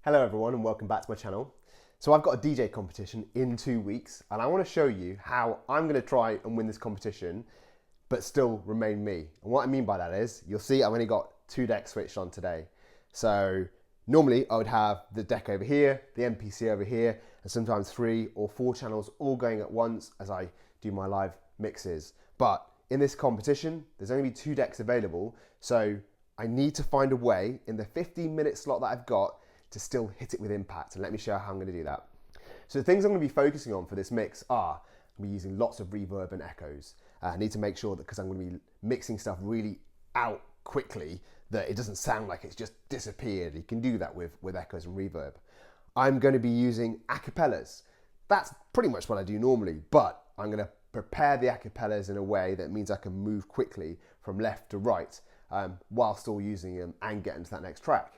Hello everyone and welcome back to my channel. So I've got a DJ competition in 2 weeks and I want to show you how I'm going to try and win this competition but still remain me. And what I mean by that is, you'll see I've only got 2 decks switched on today. So normally I would have the deck over here, the MPC over here, and sometimes 3 or 4 channels all going at once as I do my live mixes. But in this competition, there's only 2 decks available, so I need to find a way in the 15-minute slot that I've got to still hit it with impact, and let me show you how I'm going to do that. So the things I'm going to be focusing on for this mix are, I'm going to be using lots of reverb and echoes. I need to make sure that, because I'm going to be mixing stuff really out quickly, that it doesn't sound like it's just disappeared. You can do that with echoes and reverb. I'm going to be using acapellas. That's pretty much what I do normally, but I'm going to prepare the acapellas in a way that means I can move quickly from left to right while still using them and getting to that next track.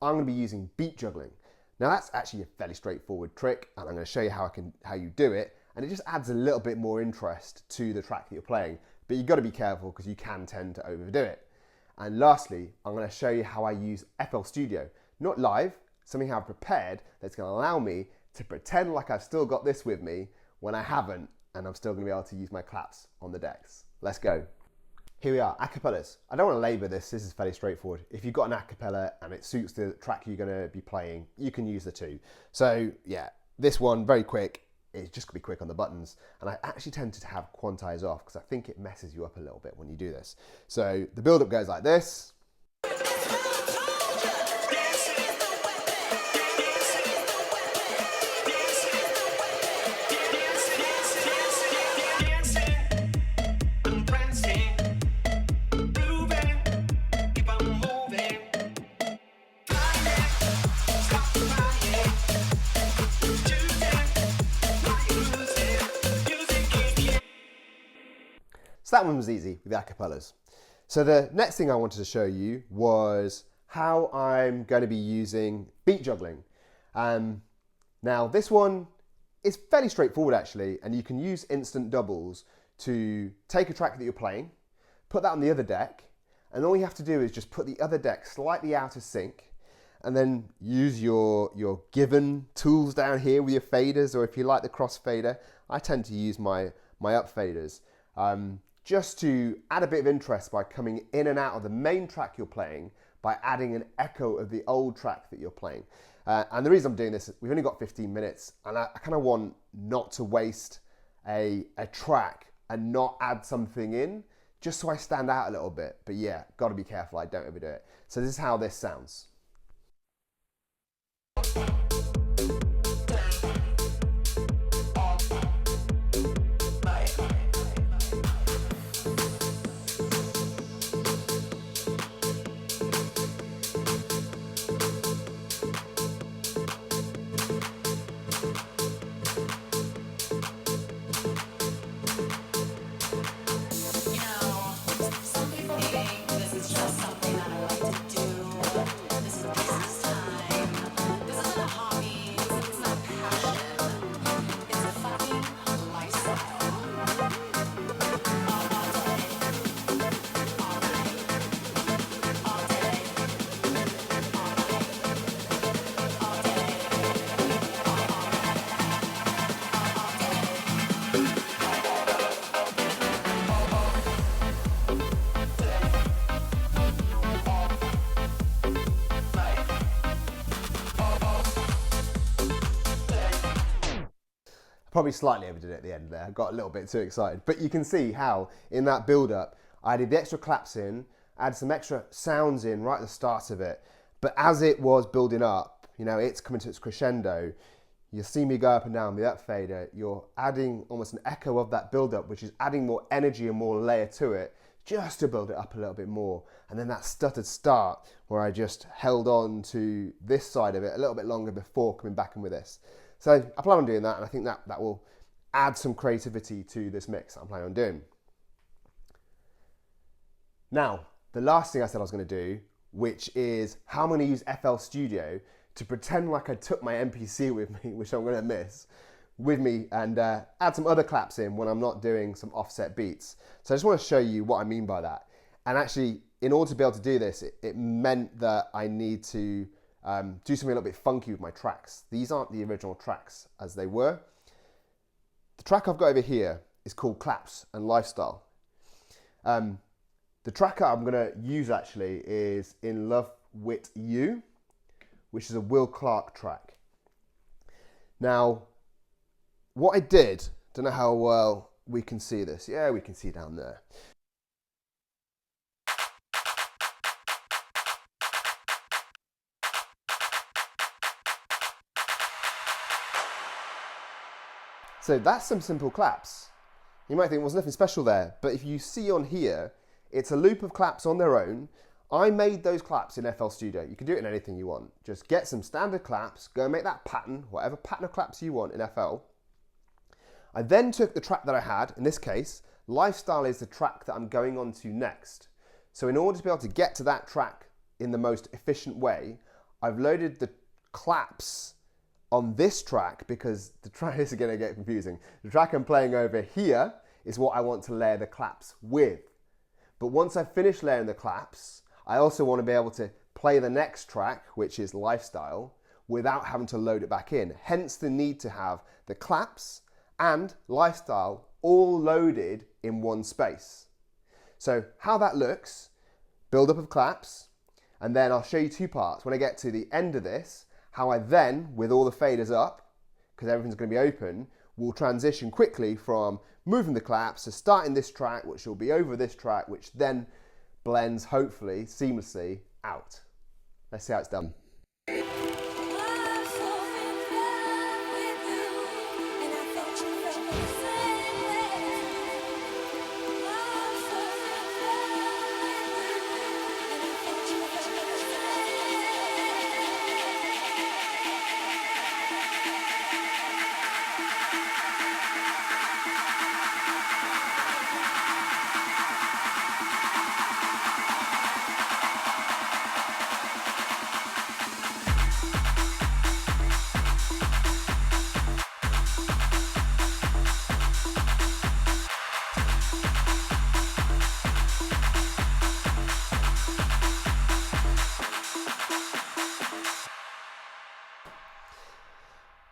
I'm going to be using beat juggling. Now that's actually a fairly straightforward trick, and I'm going to show you how you do it, and it just adds a little bit more interest to the track that you're playing, but you've got to be careful because you can tend to overdo it. And lastly, I'm going to show you how I use FL Studio, not live, something I've prepared that's going to allow me to pretend like I've still got this with me when I haven't, and I'm still going to be able to use my claps on the decks. Let's go. Here we are, acapellas. I don't want to labour this is fairly straightforward. If you've got an acapella and it suits the track you're going to be playing, you can use the 2. So yeah, this one, very quick, it's just going to be quick on the buttons. And I actually tend to have quantize off because I think it messes you up a little bit when you do this. So the build-up goes like this. So that one was easy with the acapellas. So the next thing I wanted to show you was how I'm going to be using beat juggling. Now this one is fairly straightforward actually, and you can use instant doubles to take a track that you're playing, put that on the other deck, and all you have to do is just put the other deck slightly out of sync, and then use your given tools down here with your faders, or if you like the cross fader, I tend to use my up faders. Just to add a bit of interest by coming in and out of the main track you're playing by adding an echo of the old track that you're playing. And the reason I'm doing this, we've only got 15 minutes and I kind of want not to waste a track and not add something in, just so I stand out a little bit. But yeah, got to be careful I don't overdo it. So this is how this sounds. Probably slightly overdid it at the end there. I got a little bit too excited. But you can see how in that build-up, I did the extra claps in, added some extra sounds in right at the start of it. But as it was building up, you know, it's coming to its crescendo. You'll see me go up and down the up fader. You're adding almost an echo of that build-up, which is adding more energy and more layer to it, just to build it up a little bit more. And then that stuttered start, where I just held on to this side of it a little bit longer before coming back in with this. So I plan on doing that, and I think that will add some creativity to this mix I'm planning on doing. Now, the last thing I said I was going to do, which is how I'm going to use FL Studio to pretend like I took my MPC with me, which I'm going to miss, with me, and add some other claps in when I'm not doing some offset beats. So I just want to show you what I mean by that. And actually, in order to be able to do this, it meant that I need to do something a little bit funky with my tracks. These aren't the original tracks as they were. The track I've got over here is called Claps and Lifestyle. The track I'm going to use actually is In Love With You, which is a Will Clark track. Now, what I did, don't know how well we can see this. Yeah, we can see down there. So that's some simple claps. You might think, well, there's nothing special there, but if you see on here, it's a loop of claps on their own. I made those claps in FL Studio. You can do it in anything you want. Just get some standard claps, go and make that pattern, whatever pattern of claps you want in FL. I then took the track that I had, in this case, Lifestyle is the track that I'm going on to next. So in order to be able to get to that track in the most efficient way, I've loaded the claps on this track, because the track is going to get confusing. The track I'm playing over here is what I want to layer the claps with. But once I've finished layering the claps, I also want to be able to play the next track, which is Lifestyle, without having to load it back in. Hence the need to have the claps and Lifestyle all loaded in one space. So how that looks, build up of claps, and then I'll show you two parts. When I get to the end of this, how I then, with all the faders up, because everything's going to be open, will transition quickly from moving the claps to starting this track, which will be over this track, which then blends, hopefully, seamlessly out. Let's see how it's done.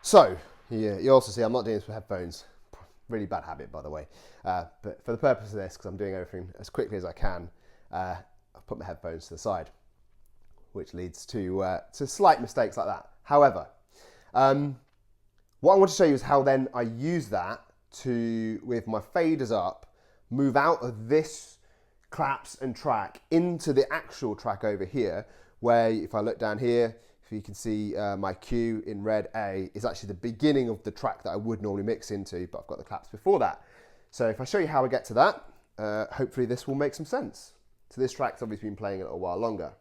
So, you also see I'm not doing this with headphones. Really bad habit, by the way. But for the purpose of this, because I'm doing everything as quickly as I can, I've put my headphones to the side, which leads to slight mistakes like that. However, what I want to show you is how then I use that to, with my faders up, move out of this claps and track into the actual track over here, where if I look down here, if you can see my cue in red A is actually the beginning of the track that I would normally mix into, but I've got the claps before that. So if I show you how I get to that, hopefully this will make some sense. So this track's obviously been playing a little while longer.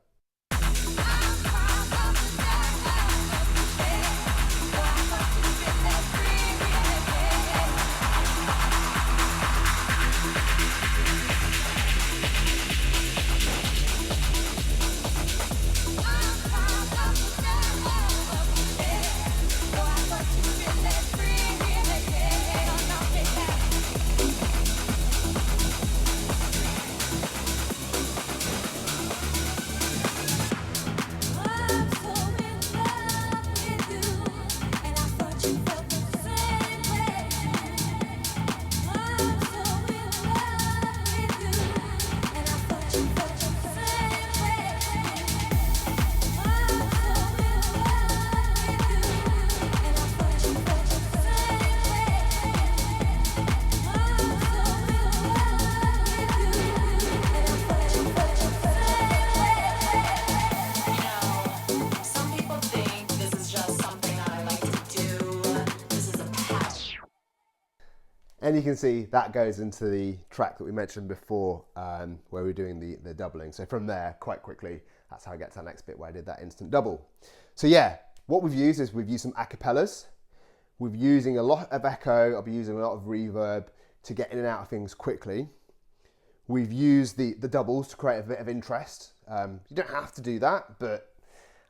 And you can see that goes into the track that we mentioned before, where we're doing the doubling. So from there, quite quickly, that's how I get to the next bit where I did that instant double. So yeah, what we've used is we've used some acapellas. We're using a lot of echo. I'll be using a lot of reverb to get in and out of things quickly. We've used the doubles to create a bit of interest. You don't have to do that, but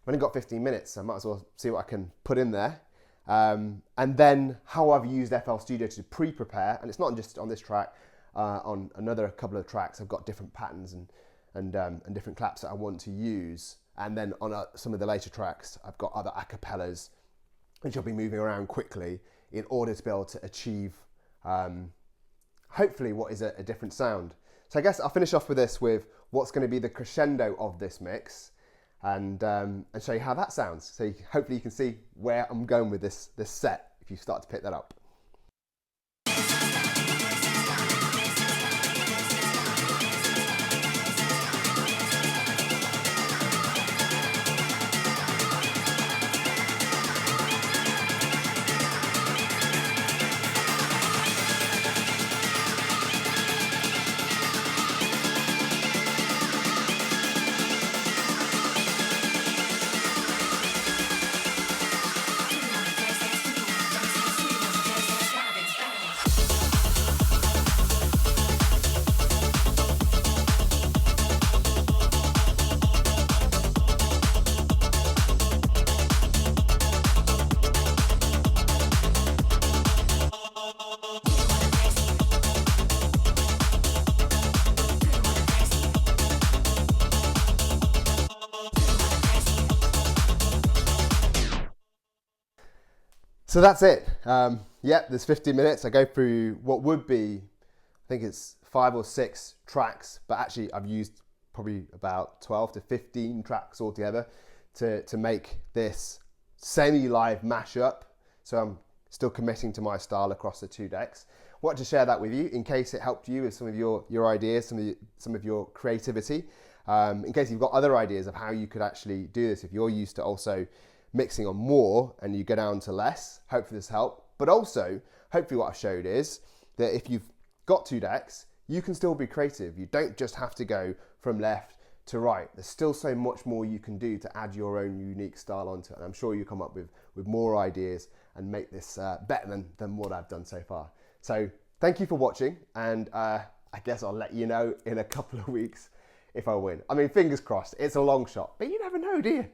I've only got 15 minutes, so I might as well see what I can put in there. And then how I've used FL Studio to pre-prepare, and it's not just on this track, on another couple of tracks I've got different patterns and different claps that I want to use, And then on some of the later tracks, I've got other acapellas, which I'll be moving around quickly in order to be able to achieve, hopefully, what is a different sound. So I guess I'll finish off with this, with what's going to be the crescendo of this mix, and show you how that sounds. So hopefully you can see where I'm going with this set if you start to pick that up. So that's it. Yep, there's 15 minutes. I go through what would be, I think it's 5 or 6 tracks, but actually I've used probably about 12 to 15 tracks altogether to make this semi-live mashup. So I'm still committing to my style across the 2 decks. I wanted to share that with you in case it helped you with some of your ideas, some of your creativity. In case you've got other ideas of how you could actually do this, if you're used to also mixing on more and you go down to less, hopefully this helped. But also, hopefully what I've showed is that if you've got 2 decks, you can still be creative. You don't just have to go from left to right. There's still so much more you can do to add your own unique style onto it. And I'm sure you come up with more ideas and make this better than what I've done so far. So thank you for watching, and I guess I'll let you know in a couple of weeks if I win. I mean, fingers crossed. It's a long shot, but you never know, do you?